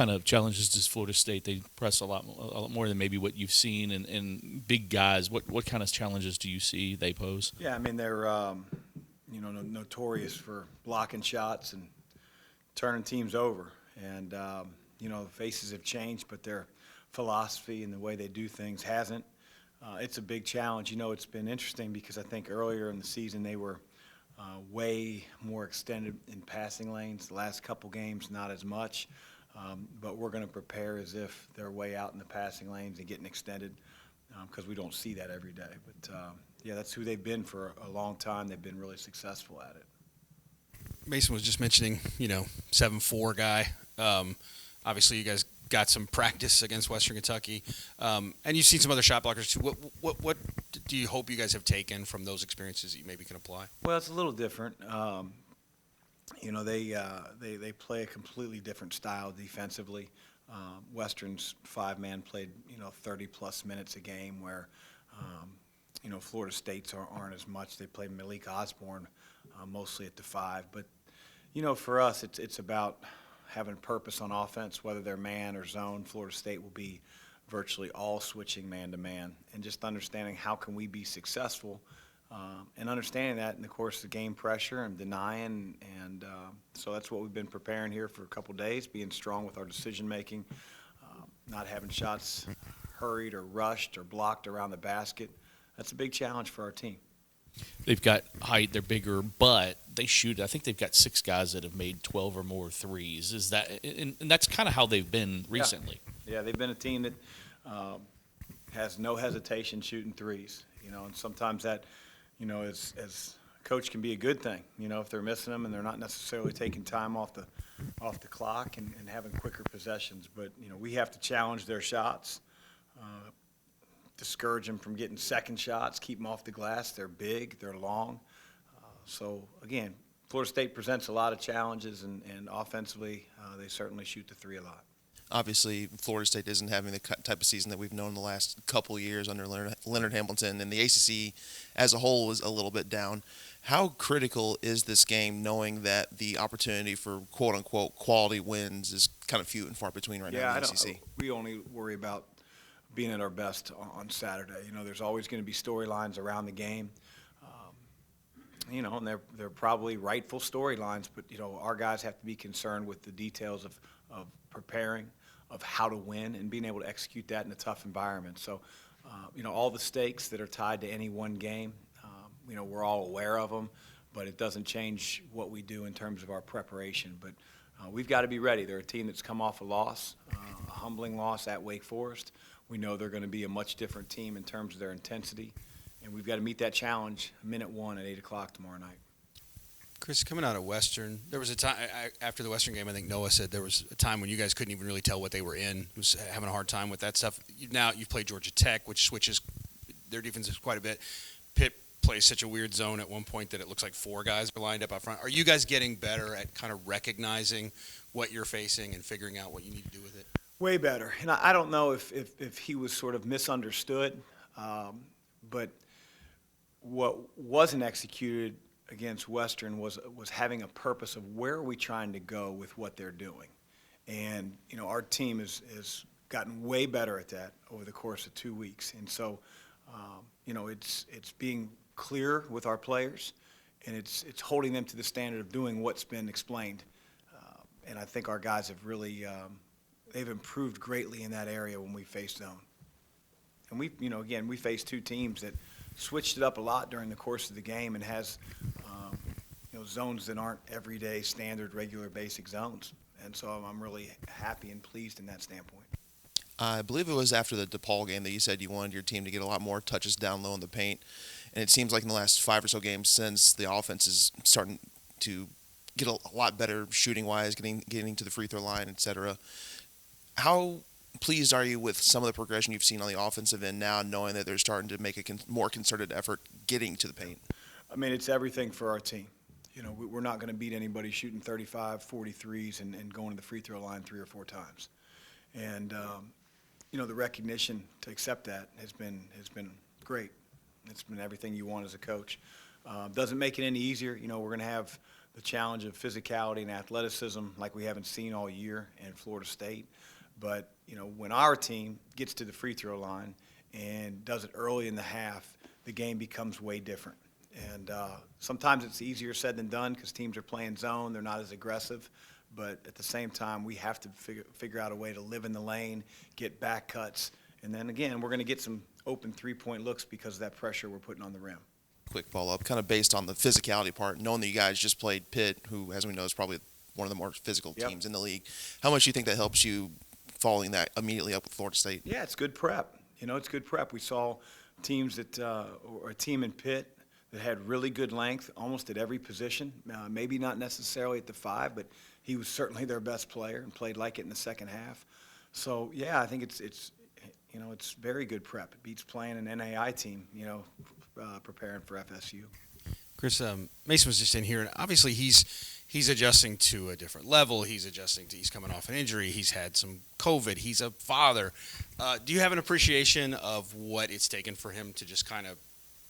Kind of challenges does Florida State? They press a lot more than maybe what you've seen, and big guys. What kind of challenges do you see they pose? Yeah, I mean they're notorious for blocking shots and turning teams over, and the faces have changed, but their philosophy and the way they do things hasn't. It's a big challenge. It's been interesting because I think earlier in the season they were way more extended in passing lanes. The last couple games, not as much. But we're going to prepare as if they're way out in the passing lanes and getting extended because we don't see that every day. But, yeah, that's who they've been for a long time. They've been really successful at it. Mason was just mentioning, 7'4" guy. Obviously, you guys got some practice against Western Kentucky, and you've seen some other shot blockers too. What do you hope you guys have taken from those experiences that you maybe can apply? Well, it's a little different. They play a completely different style defensively. Western's five-man played 30-plus minutes a game, where Florida State's aren't as much. They play Malik Osborne mostly at the five, but for us it's about having purpose on offense, whether they're man or zone. Florida State will be virtually all switching man to man, and just understanding how can we be successful. And understanding that in the course of the game, pressure and denying, and so that's what we've been preparing here for a couple days, being strong with our decision making, not having shots hurried or rushed or blocked around the basket. That's a big challenge for our team. They've got height, they're bigger, but they shoot. I think they've got 6 guys that have made 12 or more threes. Is that, and that's kind of how they've been recently. Yeah, they've been a team that has no hesitation shooting threes. And sometimes that, as a coach can be a good thing. If they're missing them and they're not necessarily taking time off the clock and having quicker possessions. But we have to challenge their shots. Discourage them from getting second shots, keep them off the glass. They're big, they're long. So, again, Florida State presents a lot of challenges, and offensively they certainly shoot the three a lot. Obviously, Florida State isn't having the type of season that we've known the last couple of years under Leonard Hamilton, and the ACC as a whole is a little bit down. How critical is this game, knowing that the opportunity for quote-unquote quality wins is kind of few and far between right now in the ACC? We only worry about being at our best on Saturday. There's always going to be storylines around the game. And they're probably rightful storylines, but our guys have to be concerned with the details of preparing, of how to win, and being able to execute that in a tough environment. So, all the stakes that are tied to any one game, we're all aware of them, but it doesn't change what we do in terms of our preparation. But we've got to be ready. They're a team that's come off a loss, a humbling loss at Wake Forest. We know they're going to be a much different team in terms of their intensity, and we've got to meet that challenge minute 1 at 8 o'clock tomorrow night. Chris, coming out of Western, there was a time after the Western game, I think Noah said there was a time when you guys couldn't even really tell what they were in. Was having a hard time with that stuff. Now you've played Georgia Tech, which switches their defense quite a bit. Pitt plays such a weird zone at one point that it looks like 4 guys are lined up out front. Are you guys getting better at kind of recognizing what you're facing and figuring out what you need to do with it? Way better. And I don't know if he was sort of misunderstood, but what wasn't executed against Western was having a purpose of where are we trying to go with what they're doing. And, our team has gotten way better at that over the course of 2 weeks. And so, it's being clear with our players, and it's holding them to the standard of doing what's been explained. And I think our guys have really they've improved greatly in that area when we face zone. And we faced 2 teams that switched it up a lot during the course of the game and has, zones that aren't everyday standard, regular, basic zones. And so I'm really happy and pleased in that standpoint. I believe it was after the DePaul game that you said you wanted your team to get a lot more touches down low in the paint. And it seems like in the last 5 or so games since, the offense is starting to get a lot better shooting-wise, getting to the free throw line, et cetera. How pleased are you with some of the progression you've seen on the offensive end now, knowing that they're starting to make a more concerted effort getting to the paint? I mean, it's everything for our team. We're not going to beat anybody shooting 35, 43s and going to the free throw line 3 or 4 times. And, the recognition to accept that has been great. It's been everything you want as a coach. Doesn't make it any easier. We're going to have the challenge of physicality and athleticism like we haven't seen all year in Florida State. But, when our team gets to the free throw line and does it early in the half, the game becomes way different. And sometimes it's easier said than done because teams are playing zone. They're not as aggressive. But at the same time, we have to figure out a way to live in the lane, get back cuts. And then, again, we're going to get some open three-point looks because of that pressure we're putting on the rim. Quick follow-up, kind of based on the physicality part, knowing that you guys just played Pitt, who, as we know, is probably one of the more physical teams in the league. How much do you think that helps you following that immediately up with Florida State? Yeah, it's good prep. It's good prep. We saw teams or a team in Pitt that had really good length almost at every position, maybe not necessarily at the 5, but he was certainly their best player and played like it in the second half. So, yeah, I think it's very good prep. It beats playing an NAI team, preparing for FSU. Chris, Mason was just in here, and obviously he's adjusting to a different level. He's coming off an injury. He's had some COVID. He's a father. Do you have an appreciation of what it's taken for him to just kind of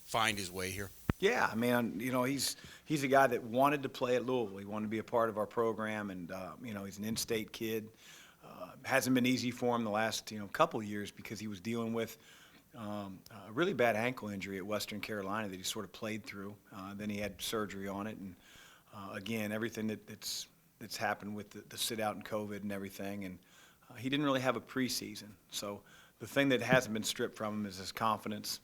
find his way here? Yeah, I mean, he's a guy that wanted to play at Louisville. He wanted to be a part of our program, and he's an in-state kid. Hasn't been easy for him the last couple years because he was dealing with a really bad ankle injury at Western Carolina that he sort of played through. Then he had surgery on it, and again, everything that's happened with the sit-out and COVID and everything, and he didn't really have a preseason. So the thing that hasn't been stripped from him is his confidence,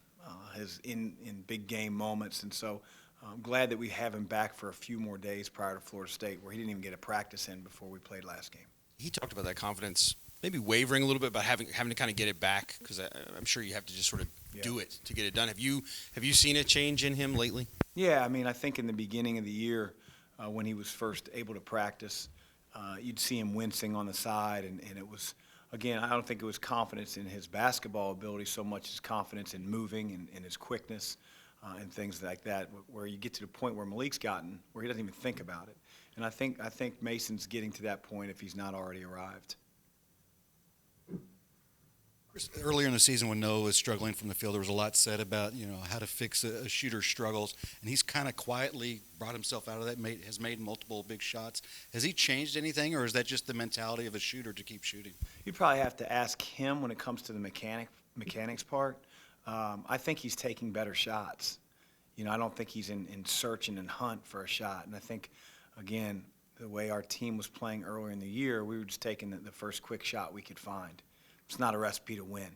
his in big game moments, and so I'm glad that we have him back for a few more days prior to Florida State, where he didn't even get a practice in before we played last game. He talked about that confidence maybe wavering a little bit, but having to kind of get it back, because I'm sure you have to just sort of do it to get it done. Have you seen a change in him lately? Yeah, I mean, I think in the beginning of the year when he was first able to practice, you'd see him wincing on the side, and it was, again, I don't think it was confidence in his basketball ability so much as confidence in moving and his quickness and things like that, where you get to the point where Malik's gotten, where he doesn't even think about it. And I think Mason's getting to that point if he's not already arrived. Chris, earlier in the season when Noah was struggling from the field, there was a lot said about how to fix a shooter's struggles, and he's kind of quietly brought himself out of that, has made multiple big shots. Has he changed anything, or is that just the mentality of a shooter to keep shooting? You probably have to ask him when it comes to the mechanics part. I think he's taking better shots. I don't think he's in search and in hunt for a shot, and I think, again, the way our team was playing earlier in the year, we were just taking the first quick shot we could find. It's not a recipe to win.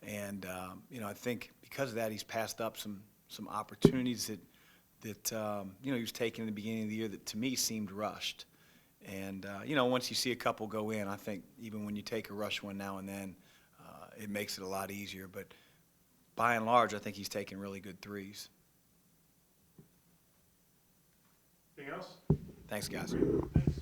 And, I think because of that, he's passed up some opportunities that he was taking in the beginning of the year that, to me, seemed rushed. And, once you see a couple go in, I think even when you take a rush one now and then, it makes it a lot easier. But by and large, I think he's taking really good threes. Anything else? Thanks, guys. Thanks.